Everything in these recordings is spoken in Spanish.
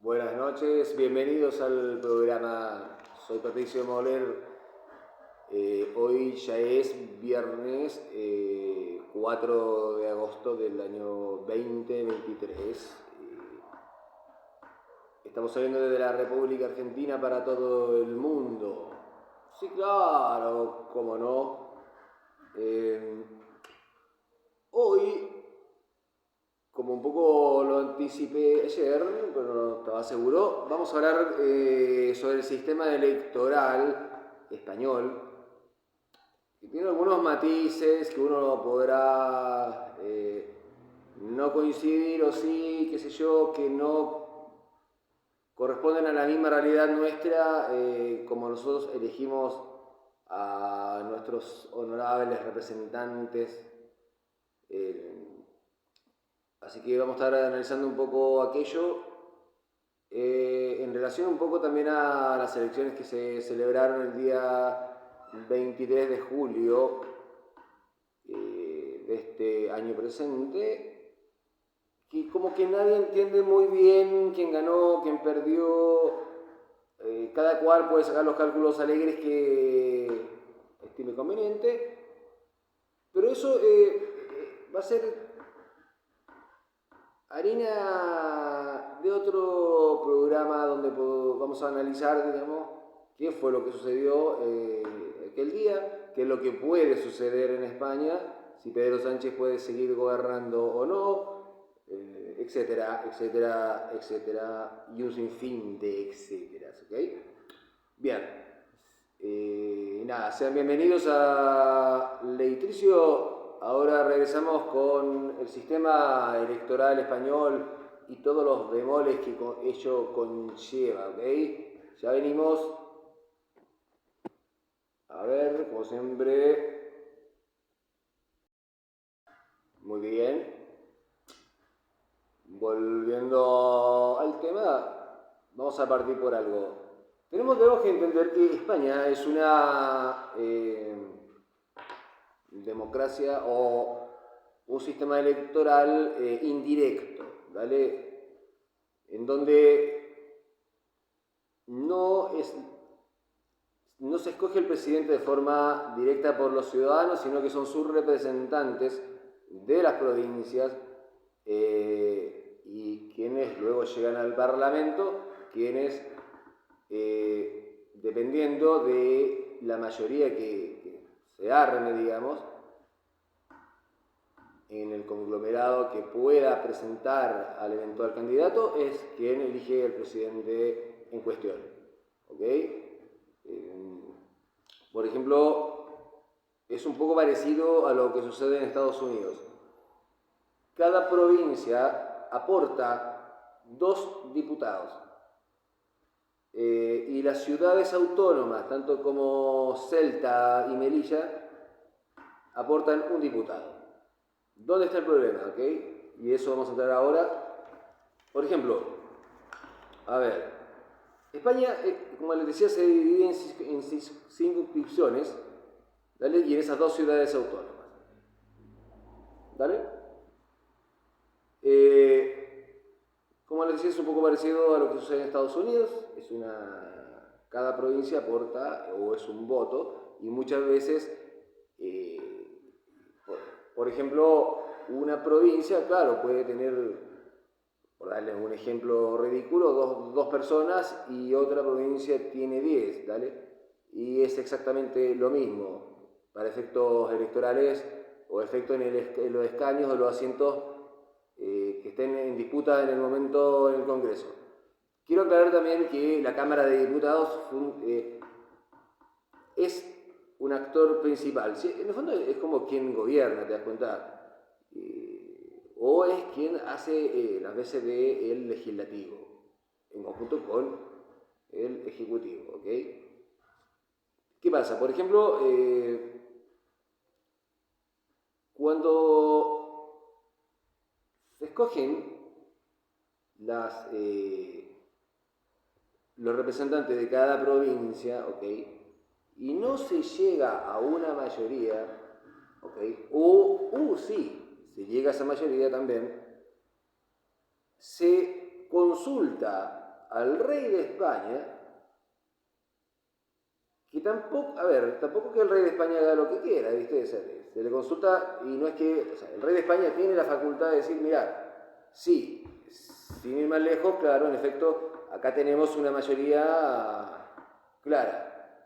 Buenas noches, bienvenidos al programa. Soy Patricio Moller. Hoy ya es viernes 4 de agosto del año 2023. Estamos saliendo desde la República Argentina para todo el mundo. Sí, claro, cómo no. Hoy, como un poco lo anticipé ayer, pero no estaba seguro, vamos a hablar sobre el sistema electoral español, que tiene algunos matices que uno podrá no coincidir o sí, qué sé yo, que no corresponden a la misma realidad nuestra, como nosotros elegimos a nuestros honorables representantes. Así que vamos a estar analizando un poco aquello en relación un poco también a las elecciones que se celebraron el día 23 de julio de este año presente, que como que nadie entiende muy bien quién ganó, quién perdió. Cada cual puede sacar los cálculos alegres que estime conveniente, pero eso va a ser harina de otro programa donde vamos a analizar, digamos, qué fue lo que sucedió aquel día, qué es lo que puede suceder en España, si Pedro Sánchez puede seguir gobernando o no, etcétera, etcétera, etcétera, y un sinfín de etcéteras, ¿ok? Bien, nada, sean bienvenidos a Leitricio. Ahora regresamos con el sistema electoral español y todos los bemoles que ello conlleva, ¿ok? Ya venimos. A ver, como siempre. Muy bien. Volviendo al tema, vamos a partir por algo. Tenemos que entender que España es una democracia o un sistema electoral indirecto, ¿vale? En donde no se escoge el presidente de forma directa por los ciudadanos, sino que son sus representantes de las provincias y quienes luego llegan al Parlamento, quienes, dependiendo de la mayoría que se arme, digamos, en el conglomerado que pueda presentar al eventual candidato, es quien elige el presidente en cuestión. ¿Ok? Por ejemplo, es un poco parecido a lo que sucede en Estados Unidos. Cada provincia aporta 2 diputados. Y las ciudades autónomas, tanto como Celta y Melilla, aportan un diputado. ¿Dónde está el problema? ¿Okay? Y eso vamos a entrar ahora. Por ejemplo, a ver, España, como les decía, se divide en circunscripciones, ¿vale? Y en esas 2 ciudades autónomas. ¿Vale? Como les decía, es un poco parecido a lo que sucede en Estados Unidos. Cada provincia aporta o es un voto y muchas veces, por ejemplo, una provincia, claro, puede tener, por darles un ejemplo ridículo, dos personas y otra provincia tiene 10, ¿vale? Y es exactamente lo mismo para efectos electorales o efectos en los escaños o los asientos que estén en disputa en el momento en el Congreso. Quiero aclarar también que la Cámara de Diputados es un actor principal. En el fondo es como quien gobierna, ¿te das cuenta? O es quien hace las veces del legislativo, en conjunto con el ejecutivo, ¿ok? ¿Qué pasa? Por ejemplo, cuando se escogen los representantes de cada provincia, ¿ok? Y no se llega a una mayoría, ¿ok? Sí, se llega a esa mayoría también, se consulta al rey de España, que tampoco, tampoco que el rey de España haga lo que quiera, ¿viste? Se le consulta y no es que, el rey de España tiene la facultad de decir, mirá, sí, sin ir más lejos, claro, en efecto, acá tenemos una mayoría clara,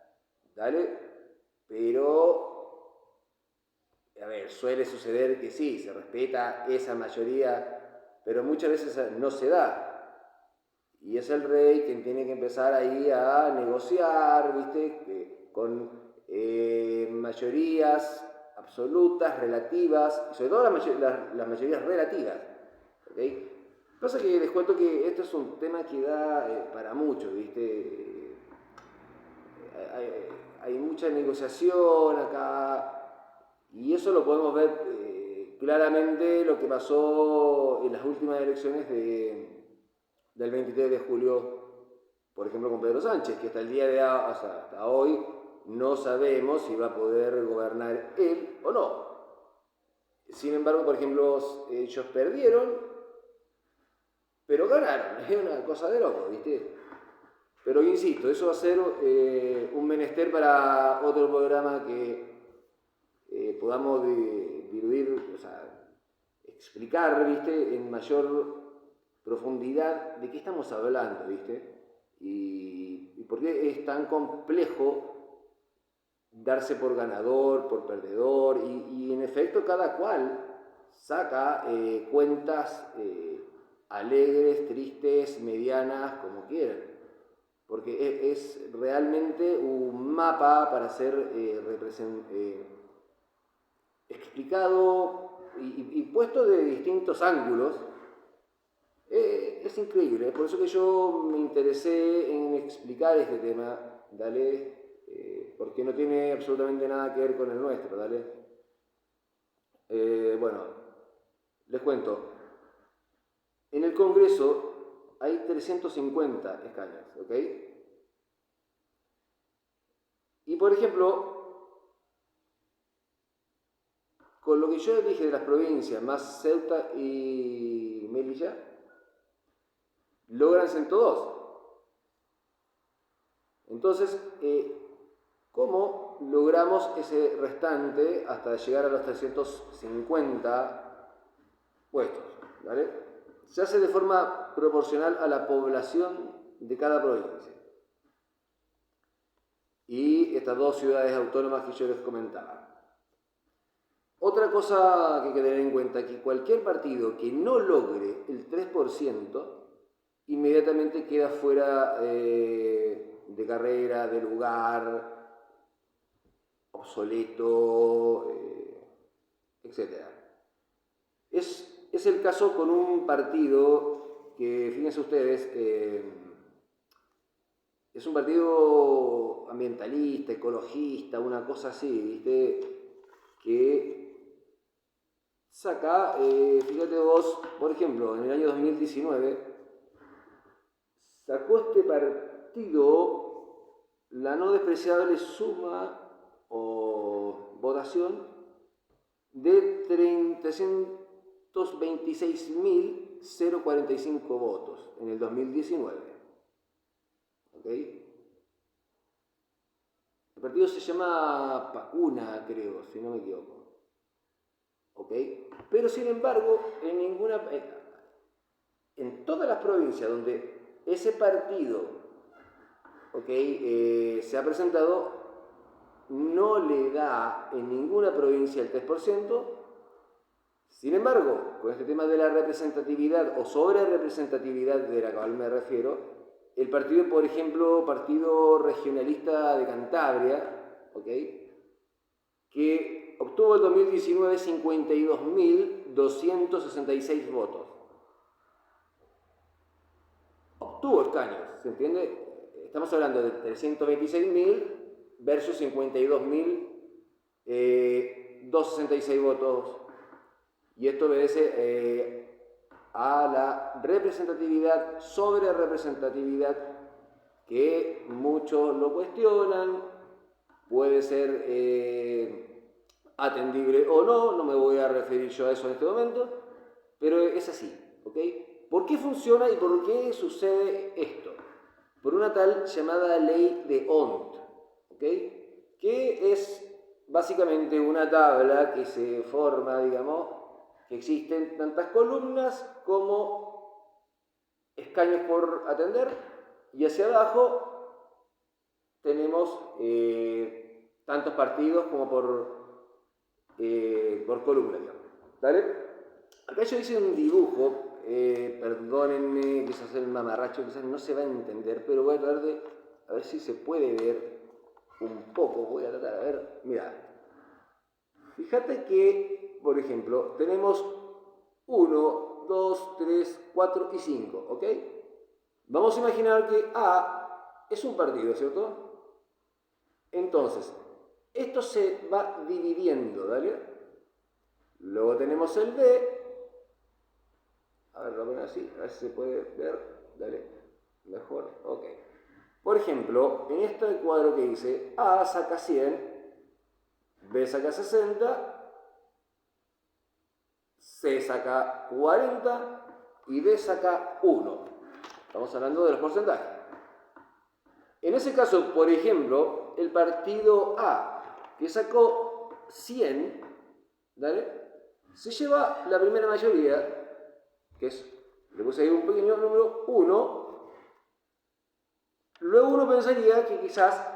¿dale? Pero, suele suceder que sí, se respeta esa mayoría, pero muchas veces no se da. Y es el rey quien tiene que empezar ahí a negociar, ¿viste? Con mayorías absolutas, relativas, y sobre todo las mayorías relativas. ¿Okay? Pasa que les cuento que esto es un tema que da para mucho, ¿viste? Hay mucha negociación acá, y eso lo podemos ver claramente lo que pasó en las últimas elecciones del 23 de julio, por ejemplo, con Pedro Sánchez, que hasta el día de hoy, hasta hoy, no sabemos si va a poder gobernar él o no. Sin embargo, por ejemplo, ellos perdieron, pero ganaron. Es una cosa de loco, ¿viste? Pero insisto, eso va a ser un menester para otro programa que podamos diluir, explicar, ¿viste? En mayor profundidad de qué estamos hablando, ¿viste? Y por qué es tan complejo darse por ganador, por perdedor, y en efecto cada cual saca cuentas alegres, tristes, medianas, como quieran, porque es realmente un mapa para ser explicado y puesto de distintos ángulos. Es increíble, por eso que yo me interesé en explicar este tema, ¿dale? Porque no tiene absolutamente nada que ver con el nuestro, ¿dale? Bueno, les cuento. En el Congreso hay 350 escaños, ¿ok? Y por ejemplo, con lo que yo les dije de las provincias, más Ceuta y Melilla, logran 102. Entonces, ¿cómo logramos ese restante hasta llegar a los 350 puestos? ¿Vale? Se hace de forma proporcional a la población de cada provincia. Y estas dos ciudades autónomas que yo les comentaba. Otra cosa que hay que tener en cuenta es que cualquier partido que no logre el 3%, inmediatamente queda fuera de carrera, de lugar, obsoleto, etc. Es el caso con un partido que, fíjense ustedes, es un partido ambientalista, ecologista, una cosa así, ¿viste? Que saca, fíjate vos, por ejemplo, en el año 2019, sacó este partido la no despreciable suma o votación de 326.045 votos en el 2019. ¿Ok? El partido se llama Pacuna, creo, si no me equivoco. ¿Ok? Pero sin embargo, en todas las provincias donde ese partido, se ha presentado, no le da en ninguna provincia el 3%. Sin embargo, con este tema de la representatividad o sobre representatividad de la cual me refiero, el partido, por ejemplo, Partido Regionalista de Cantabria, que obtuvo el 2019 52.266 votos. Obtuvo escaños, ¿se entiende? Estamos hablando de 326.000 versus 52.266 votos. Y esto obedece a la representatividad sobre representatividad, que muchos lo cuestionan, puede ser atendible o no, no me voy a referir yo a eso en este momento, pero es así, ¿ok? ¿Por qué funciona y por qué sucede esto? por una tal llamada ley de Hont, ¿ok? Que es básicamente una tabla que se forma, digamos, que existen tantas columnas como escaños por atender, y hacia abajo tenemos tantos partidos como por columna, digamos. ¿Vale? Acá yo hice un dibujo, perdónenme, quizás el mamarracho, quizás no se va a entender, pero voy a tratar de, a ver si se puede ver un poco, voy a tratar, a ver, mira. Fíjate que, por ejemplo, tenemos 1, 2, 3, 4 y 5, ¿ok? Vamos a imaginar que A es un partido, ¿cierto? Entonces, esto se va dividiendo, ¿vale? Luego tenemos el B. A ver, lo voy a poner así, a ver si se puede ver. Dale, mejor, ok. Por ejemplo, en este cuadro que dice A saca 100, B saca 60, C saca 40 y D saca 1. Estamos hablando de los porcentajes. En ese caso, por ejemplo, el partido A, que sacó 100, ¿vale? Se lleva la primera mayoría, que es, le puse ahí un pequeño número 1. Luego uno pensaría que quizás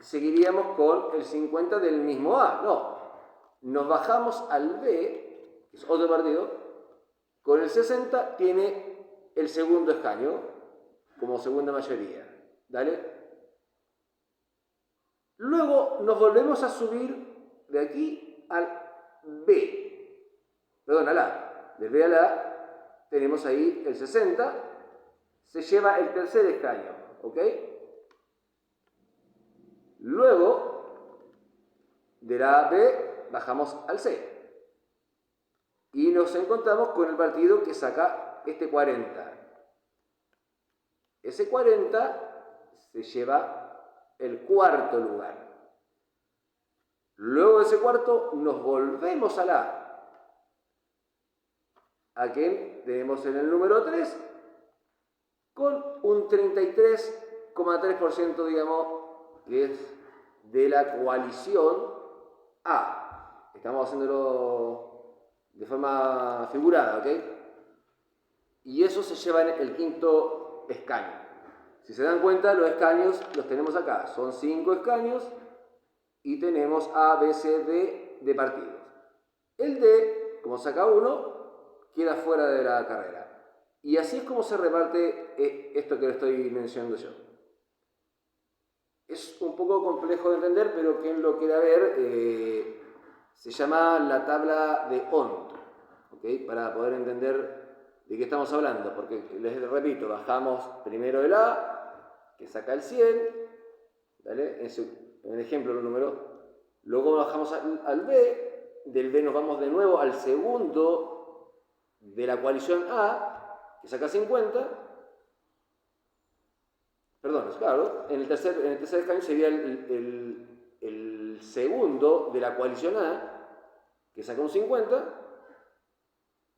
seguiríamos con el 50 del mismo A. No, nos bajamos al B, que es otro partido, con el 60 tiene el segundo escaño como segunda mayoría. ¿Dale? Luego nos volvemos a subir de aquí al B. Perdón, al A. Del B al A tenemos ahí el 60. Se lleva el tercer escaño. ¿Ok? Luego, de la A B bajamos al C. Y nos encontramos con el partido que saca este 40. Ese 40 se lleva el cuarto lugar. Luego de ese cuarto nos volvemos a la A. Aquí tenemos en el número 3 con un 33,3%, digamos, que es de la coalición A. Estamos haciéndolo de forma figurada, ¿ok? Y eso se lleva en el quinto escaño. Si se dan cuenta, los escaños los tenemos acá. Son 5 escaños y tenemos A, B, C, D de partidos. El D, como saca 1, queda fuera de la carrera. Y así es como se reparte esto que le estoy mencionando yo. Es un poco complejo de entender, pero quien lo quiera ver, se llama la tabla de Hont, ¿okay? Para poder entender de qué estamos hablando, porque les repito, bajamos primero el A, que saca el 100, ¿vale? En el ejemplo, el número. Luego bajamos al B, del B nos vamos de nuevo al segundo de la coalición A, que saca 50. Perdón, claro, en el tercer escaño sería el segundo de la coalición A, que saca un 50.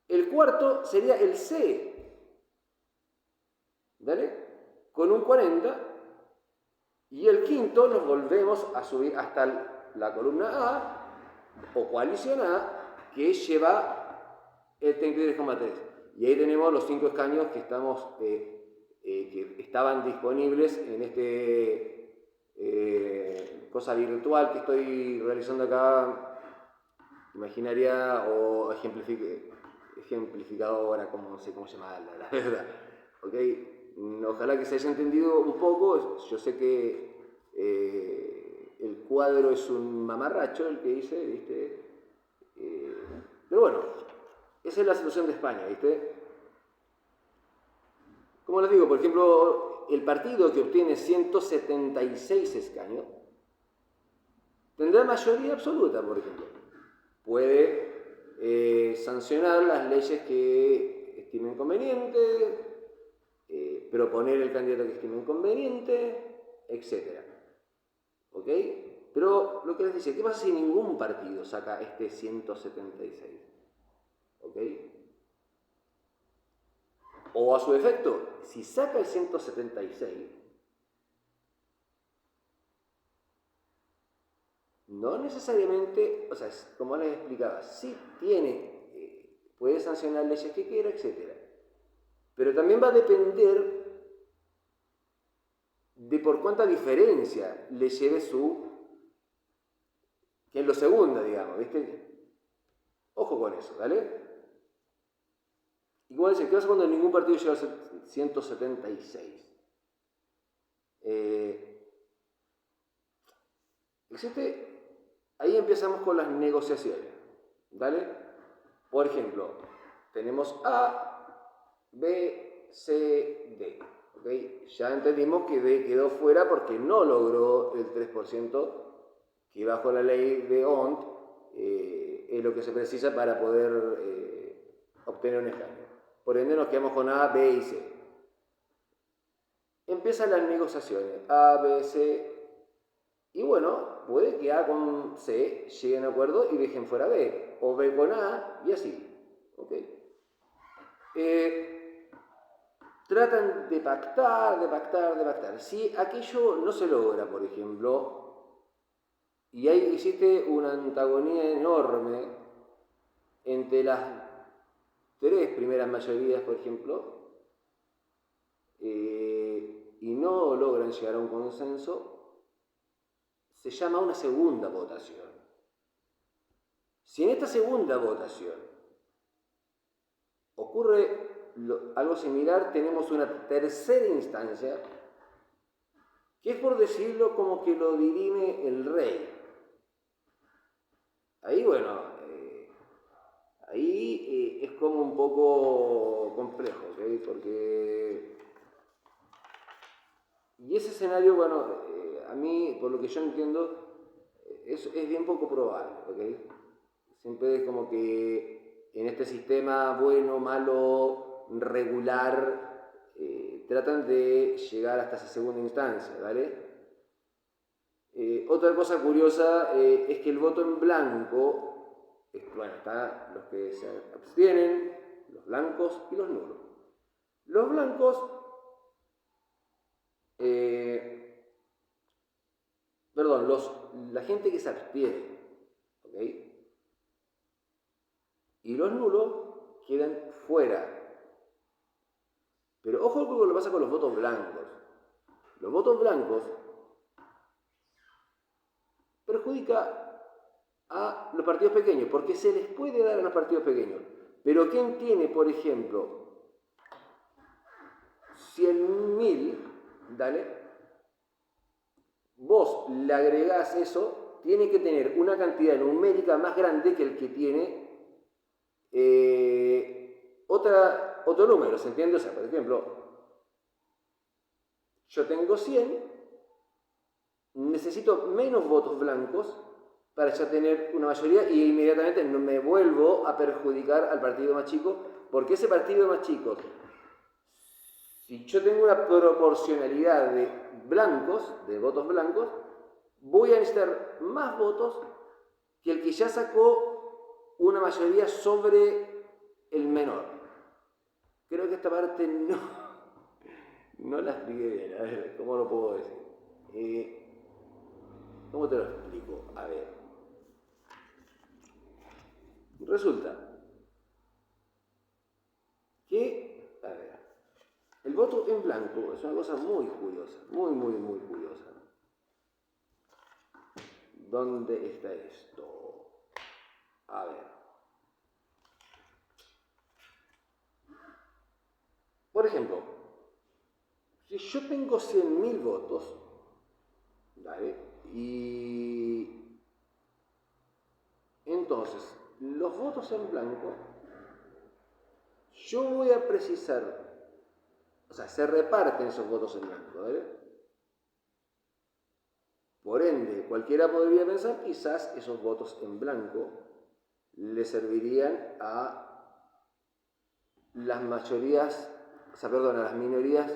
El cuarto sería el C, ¿vale? Con un 40. Y el quinto nos volvemos a subir hasta la columna A, o coalición A, que lleva el 33,3. Y ahí tenemos los 5 escaños que estamos... que estaban disponibles en este cosa virtual que estoy realizando acá, imaginaria o ejemplificadora, como no sé cómo se llama la verdad. ¿Okay? Ojalá que se haya entendido un poco. Yo sé que el cuadro es un mamarracho el que hice, ¿viste? Pero bueno, esa es la situación de España, ¿viste? Como les digo, por ejemplo, el partido que obtiene 176 escaños tendrá mayoría absoluta, por ejemplo. Puede sancionar las leyes que estimen conveniente, proponer el candidato que estimen conveniente, etc. ¿Ok? Pero lo que les decía, ¿qué pasa si ningún partido saca este 176? ¿Ok? O a su efecto, si saca el 176, no necesariamente, o sea, como les explicaba, sí tiene, puede sancionar leyes que quiera, etc. Pero también va a depender de por cuánta diferencia le lleve que es lo segundo, digamos, ¿viste? Ojo con eso, ¿vale? Igual dice, ¿qué pasa cuando ningún partido llega a 176? Ahí empezamos con las negociaciones, ¿vale? Por ejemplo, tenemos A, B, C, D, ¿ok? Ya entendimos que D quedó fuera porque no logró el 3%, que bajo la ley de Ont es lo que se precisa para poder obtener un escaño. Por ende nos quedamos con A, B y C. Empiezan las negociaciones, A, B, C, y bueno, puede que A con C lleguen a acuerdo y dejen fuera B, o B con A, y así. ¿Okay? Tratan de pactar. Si aquello no se logra, por ejemplo, y ahí existe una antagonía enorme entre las tres primeras mayorías, por ejemplo, y no logran llegar a un consenso, se llama una segunda votación. Si en esta segunda votación ocurre algo similar, tenemos una tercera instancia, que es, por decirlo, como que lo dirime el rey. Ahí, bueno, es como un poco complejo, ¿okay? Porque... Y ese escenario, bueno, a mí, por lo que yo entiendo, es bien poco probable, ¿okay? Siempre es como que en este sistema bueno, malo, regular, tratan de llegar hasta esa segunda instancia, ¿vale? Otra cosa curiosa es que el voto en blanco, bueno, está los que se abstienen, los blancos y los nulos. Los blancos, perdón, la gente que se abstiene, ¿ok? Y los nulos quedan fuera. Pero ojo con lo que pasa con los votos blancos. Los votos blancos perjudica a los partidos pequeños, porque se les puede dar a los partidos pequeños. Pero ¿quién tiene, por ejemplo, 100.000, ¿dale? Vos le agregás eso, tiene que tener una cantidad numérica más grande que el que tiene otro número, ¿se entiende? O sea, por ejemplo, yo tengo 100, necesito menos votos blancos para ya tener una mayoría y inmediatamente no me vuelvo a perjudicar al partido más chico, porque ese partido más chico, si yo tengo una proporcionalidad de blancos, de votos blancos, voy a necesitar más votos que el que ya sacó una mayoría sobre el menor. Creo que esta parte no la expliqué bien. A ver, ¿cómo lo puedo decir? ¿Cómo te lo explico? A ver. Resulta que, a ver, el voto en blanco es una cosa muy curiosa, muy curiosa. ¿Dónde está esto? A ver. Por ejemplo, si yo tengo 100.000 votos, ¿vale? Y entonces, los votos en blanco, yo voy a precisar, o sea, se reparten esos votos en blanco, ¿vale? Por ende, cualquiera podría pensar, quizás esos votos en blanco le servirían a las mayorías, o sea, perdón, a las minorías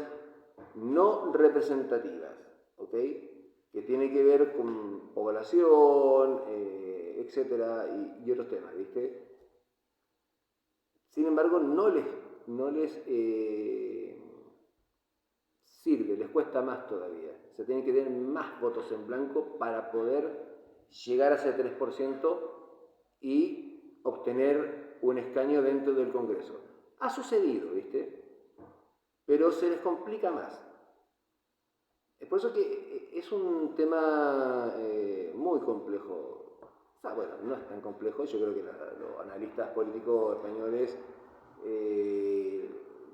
no representativas, ¿ok? Que tiene que ver con población, etcétera, y otros temas, ¿viste? Sin embargo, no les sirve, les cuesta más todavía. Se tienen que tener más votos en blanco para poder llegar a ese 3% y obtener un escaño dentro del Congreso. Ha sucedido, ¿viste? Pero se les complica más. Es por eso que es un tema muy complejo. O sea, bueno, no es tan complejo. Yo creo que los analistas políticos españoles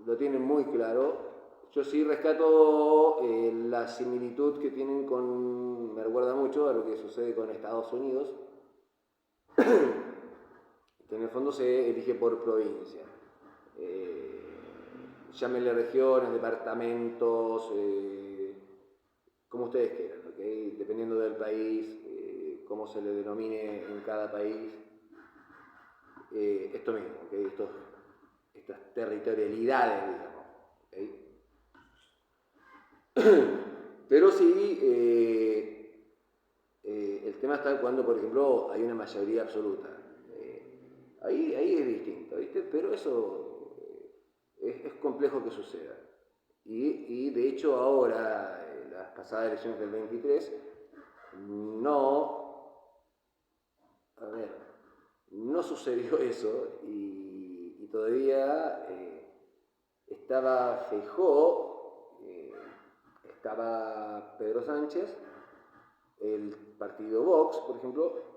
lo tienen muy claro. Yo sí rescato la similitud que tienen con, me recuerda mucho a lo que sucede con Estados Unidos, que en el fondo se elige por provincia. Llámenle regiones, departamentos, como ustedes quieran, ¿okay? Dependiendo del país, cómo se le denomine en cada país, esto mismo, ¿okay? Estas territorialidades, digamos. ¿Okay? Pero sí, el tema está cuando, por ejemplo, hay una mayoría absoluta. Ahí es distinto, ¿viste? Pero eso es complejo que suceda. Y de hecho ahora, en las pasadas elecciones del 23, no sucedió eso y todavía estaba Feijóo, estaba Pedro Sánchez, el partido Vox, por ejemplo.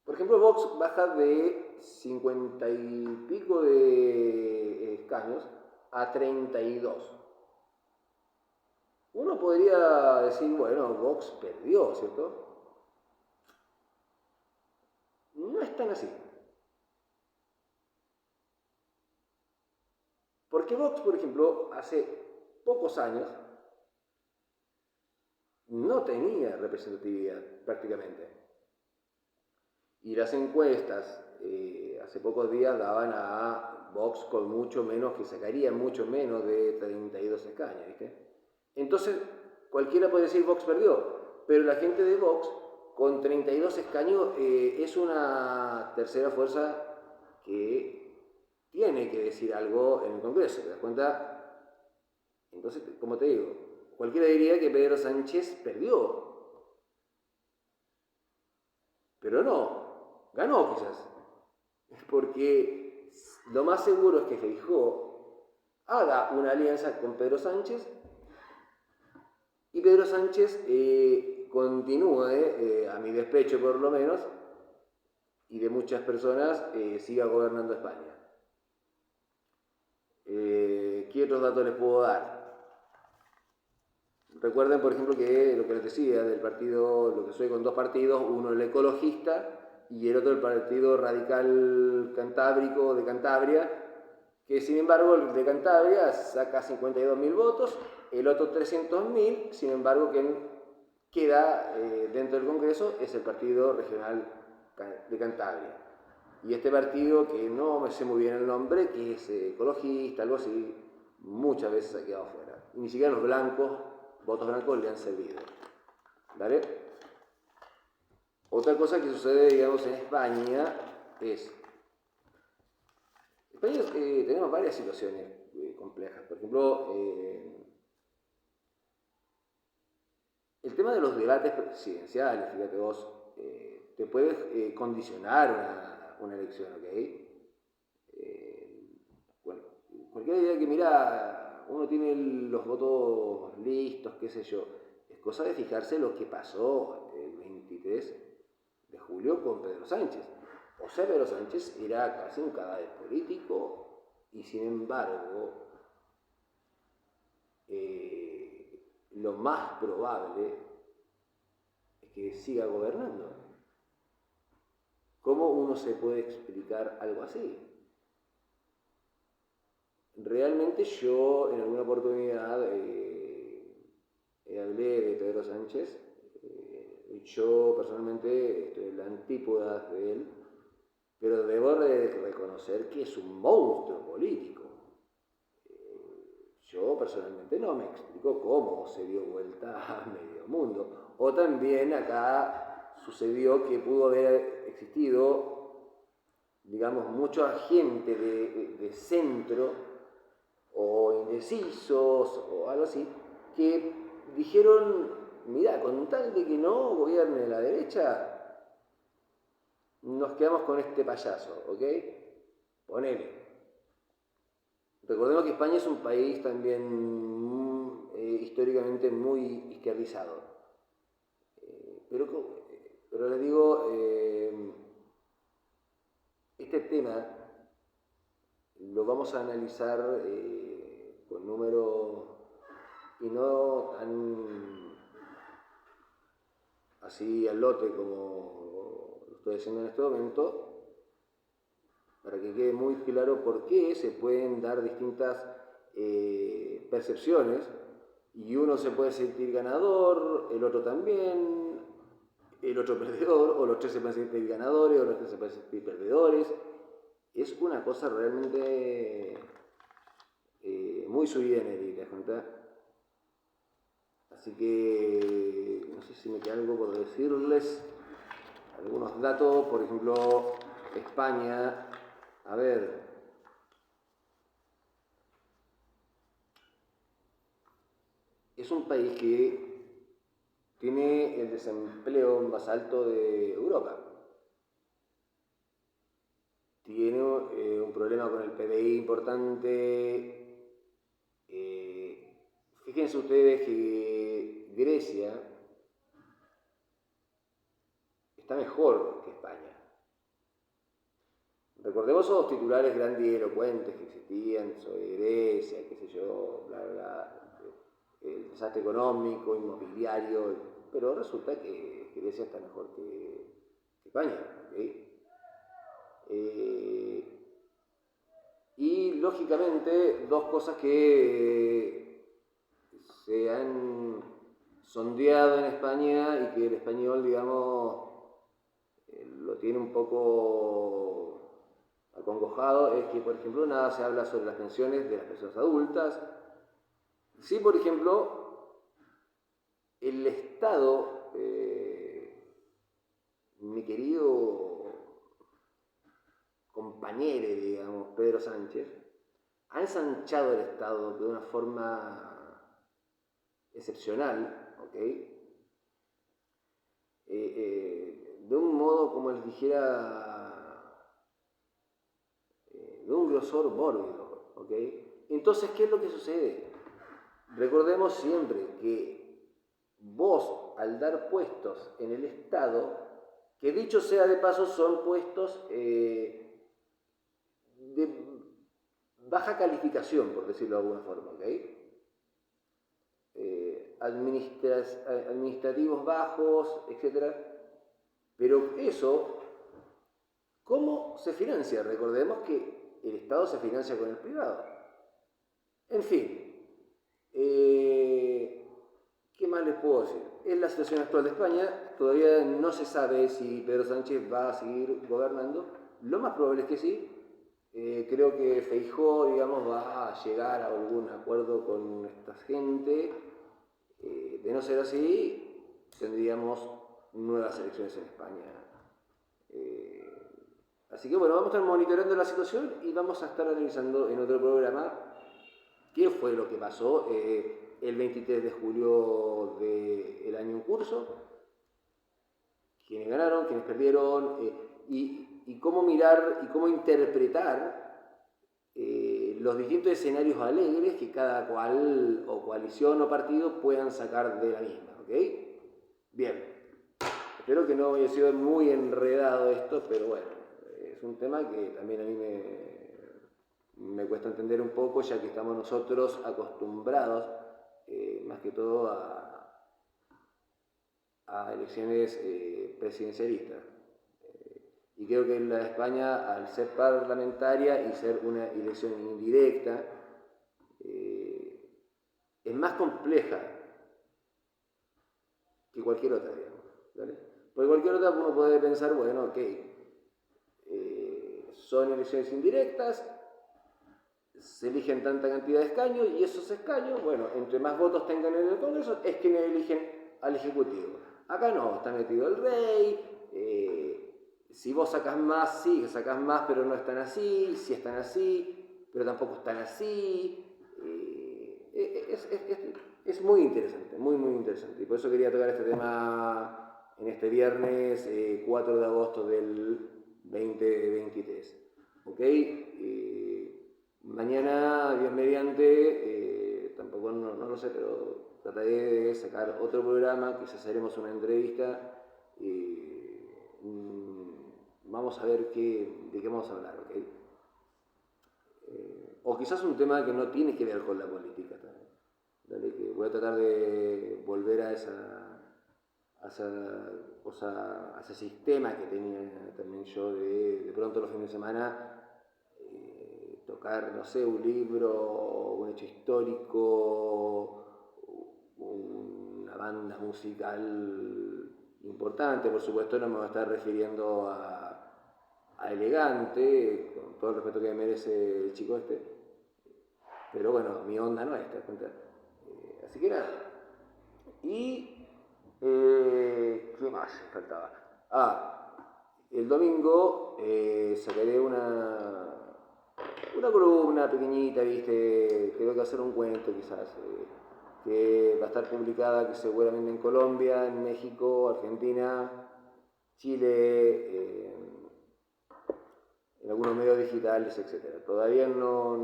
Por ejemplo, Vox baja de 50 y pico de escaños a 32. Uno podría decir, bueno, Vox perdió, ¿cierto? No es tan así. Porque Vox, por ejemplo, hace pocos años no tenía representatividad prácticamente. Y las encuestas hace pocos días daban a Vox con mucho menos, que sacaría mucho menos de 32 escaños, ¿viste? Entonces, cualquiera puede decir Vox perdió, pero la gente de Vox con 32 escaños es una tercera fuerza que tiene que decir algo en el Congreso, ¿te das cuenta? Entonces, como te digo, cualquiera diría que Pedro Sánchez perdió, pero no, ganó quizás, porque lo más seguro es que Feijóo haga una alianza con Pedro Sánchez y Pedro Sánchez continúe, a mi despecho por lo menos, y de muchas personas, siga gobernando España. ¿Qué otros datos les puedo dar? Recuerden, por ejemplo, que lo que les decía del partido, lo que soy con dos partidos, uno el ecologista y el otro el Partido Radical Cantábrico de Cantabria, que sin embargo el de Cantabria saca 52.000 votos, el otro 300.000, sin embargo quien queda dentro del Congreso es el Partido Regional de Cantabria. Y este partido, que no me sé muy bien el nombre, que es ecologista, algo así, muchas veces ha quedado fuera. Y ni siquiera los votos blancos le han servido. ¿Vale? Otra cosa que sucede, digamos, en España es... En España tenemos varias situaciones complejas. Por ejemplo, el tema de los debates presidenciales, fíjate vos, te puedes condicionar una elección, ¿ok? Bueno, cualquier idea que mira, uno tiene los votos listos, qué sé yo, es cosa de fijarse lo que pasó el 23 de julio con Pedro Sánchez. O sea, Pedro Sánchez era casi un cadáver político y sin embargo lo más probable es que siga gobernando. ¿Cómo uno se puede explicar algo así? Realmente yo en alguna oportunidad hablé de Pedro Sánchez. Yo personalmente estoy en la antípoda de él, pero debo reconocer que es un monstruo político. Yo personalmente no me explico cómo se dio vuelta a medio mundo. O también acá sucedió que pudo haber existido, digamos, mucha gente de centro o indecisos o algo así, que dijeron mirá, con tal de que no gobierne la derecha, nos quedamos con este payaso, ¿ok? Ponele. Recordemos que España es un país también históricamente muy izquierdizado. Pero les digo, este tema lo vamos a analizar con números y no tan así al lote como lo estoy haciendo en este momento, para que quede muy claro por qué se pueden dar distintas percepciones y uno se puede sentir ganador, el otro también, el otro perdedor, o los tres se pueden sentir ganadores, o los tres se pueden sentir perdedores. Es una cosa realmente muy sui generis, ¿te das cuenta? Así que no sé si me queda algo por decirles. Algunos datos, por ejemplo, España, a ver, es un país que tiene el desempleo más alto de Europa. Tiene un problema con el PBI importante. Fíjense ustedes que Grecia está mejor que España. Recordemos esos titulares grandilocuentes que existían sobre Grecia, qué sé yo, bla, bla, el desastre económico, inmobiliario, pero resulta que Grecia está mejor que España, ¿okay? Y lógicamente dos cosas que se han sondeado en España y que el español, digamos, lo tiene un poco acongojado, es que, por ejemplo, nada se habla sobre las pensiones de las personas adultas. Sí, por ejemplo, el Estado, mi querido compañero, digamos, Pedro Sánchez, ha ensanchado el Estado de una forma excepcional, ¿ok? De un modo, como les dijera, de un grosor mórbido, ¿ok? Entonces, ¿qué es lo que sucede? Recordemos siempre que vos, al dar puestos en el Estado, que dicho sea de paso, son puestos de baja calificación, por decirlo de alguna forma, ¿ok? Administrativos bajos, etc. Pero eso, ¿cómo se financia? Recordemos que el Estado se financia con el privado. En fin, ¿qué más les puedo decir? Es la situación actual de España, todavía no se sabe si Pedro Sánchez va a seguir gobernando, lo más probable es que sí. Creo que Feijóo, digamos, va a llegar a algún acuerdo con esta gente. De no ser así, tendríamos nuevas elecciones en España. Así que bueno, vamos a estar monitoreando la situación y vamos a estar analizando en otro programa qué fue lo que pasó el 23 de julio del año en curso, quiénes ganaron, quiénes perdieron, y cómo mirar y cómo interpretar los distintos escenarios alegres que cada cual o coalición o partido puedan sacar de la misma, ¿ok? Bien, espero que no haya sido muy enredado esto, pero bueno, es un tema que también a mí me cuesta entender un poco, ya que estamos nosotros acostumbrados más que todo a elecciones presidencialistas. Y creo que la España, al ser parlamentaria y ser una elección indirecta, es más compleja que cualquier otra, digamos, ¿vale? Porque cualquier otra uno puede pensar, bueno, ok, son elecciones indirectas, se eligen tanta cantidad de escaños y esos escaños, bueno, entre más votos tengan en el Congreso, es quienes eligen al Ejecutivo. Acá no, está metido el rey, si vos sacás más, sí, sacás más, pero no están así, sí están así, pero tampoco están así. es muy interesante, muy interesante. Y por eso quería tocar este tema en este viernes 4 de agosto del 2023. ¿Ok? Mañana, Dios mediante, tampoco no lo sé, pero trataré de sacar otro programa, quizás haremos una entrevista. Vamos a ver de qué vamos a hablar, ¿ok? O quizás un tema que no tiene que ver con la política también. ¿Dale? Que voy a tratar de volver a ese sistema que tenía también yo de pronto los fines de semana tocar, no sé, un libro, un hecho histórico, una banda musical importante. Por supuesto no me voy a estar refiriendo a Elegante, con todo el respeto que merece el chico este, pero bueno, mi onda no es, ¿te das cuenta? Así que nada. Y ¿qué más faltaba? El domingo sacaré una columna pequeñita, ¿viste? Creo que hacer un cuento quizás, que va a estar publicada que seguramente en Colombia, en México, Argentina, Chile, en algunos medios digitales, etc. Todavía no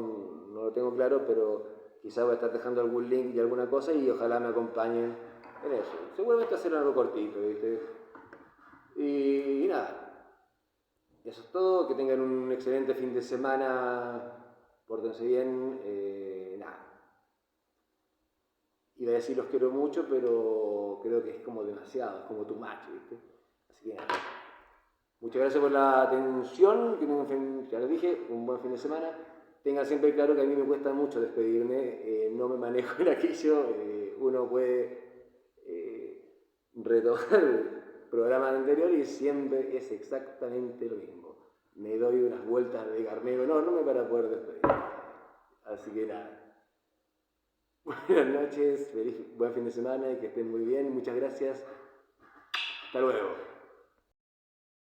lo tengo claro, pero quizás voy a estar dejando algún link y alguna cosa y ojalá me acompañen en eso. Seguramente hacer algo cortito, ¿viste? Y nada. Eso es todo, que tengan un excelente fin de semana, pórtense bien, nada. Iba a decir los quiero mucho, pero creo que es como demasiado, es como too much, ¿viste? Así que nada. Muchas gracias por la atención, que tengan, ya les dije, un buen fin de semana. Tengan siempre claro que a mí me cuesta mucho despedirme, no me manejo en aquello, uno puede retomar el programa anterior y siempre es exactamente lo mismo. Me doy unas vueltas de garnero enorme para poder despedir. Así que nada. Buenas noches, buen fin de semana y que estén muy bien. Muchas gracias. Hasta luego.